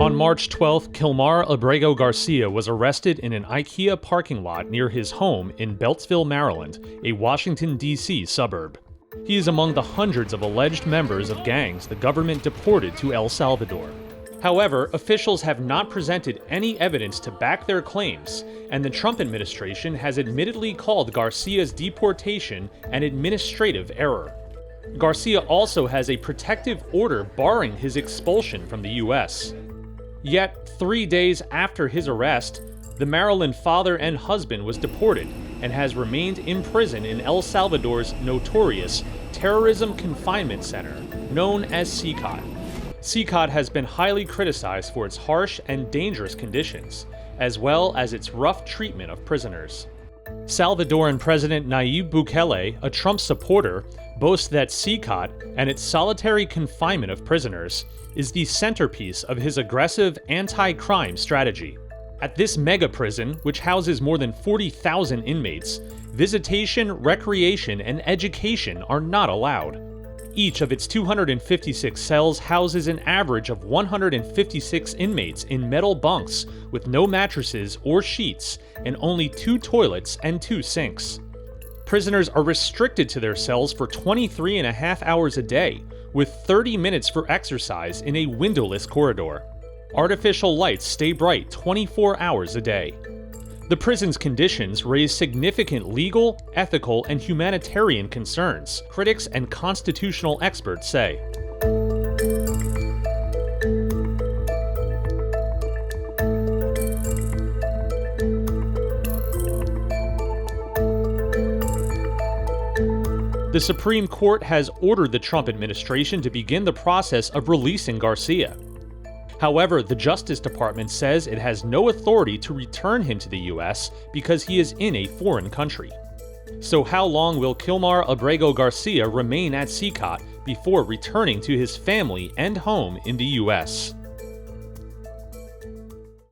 On March 12th, Kilmar Abrego Garcia was arrested in an IKEA parking lot near his home in Beltsville, Maryland, a Washington, D.C. suburb. He is among the hundreds of alleged members of gangs the government deported to El Salvador. However, officials have not presented any evidence to back their claims, and the Trump administration has admittedly called Garcia's deportation an administrative error. Garcia also has a protective order barring his expulsion from the U.S. Yet, 3 days after his arrest, the Maryland father and husband was deported and has remained in prison in El Salvador's notorious Terrorism Confinement Center, known as CECOT. CECOT has been highly criticized for its harsh and dangerous conditions, as well as its rough treatment of prisoners. Salvadoran President Nayib Bukele, a Trump supporter, boasts that CECOT and its solitary confinement of prisoners is the centerpiece of his aggressive anti-crime strategy. At this mega prison, which houses more than 40,000 inmates, visitation, recreation, and education are not allowed. Each of its 256 cells houses an average of 156 inmates in metal bunks with no mattresses or sheets and only 2 toilets and 2 sinks. Prisoners are restricted to their cells for 23.5 hours a day, with 30 minutes for exercise in a windowless corridor. Artificial lights stay bright 24 hours a day. The prison's conditions raise significant legal, ethical, and humanitarian concerns, critics and constitutional experts say. The Supreme Court has ordered the Trump administration to begin the process of releasing Garcia. However, the Justice Department says it has no authority to return him to the U.S. because he is in a foreign country. So how long will Kilmar Abrego Garcia remain at CECOT before returning to his family and home in the U.S.?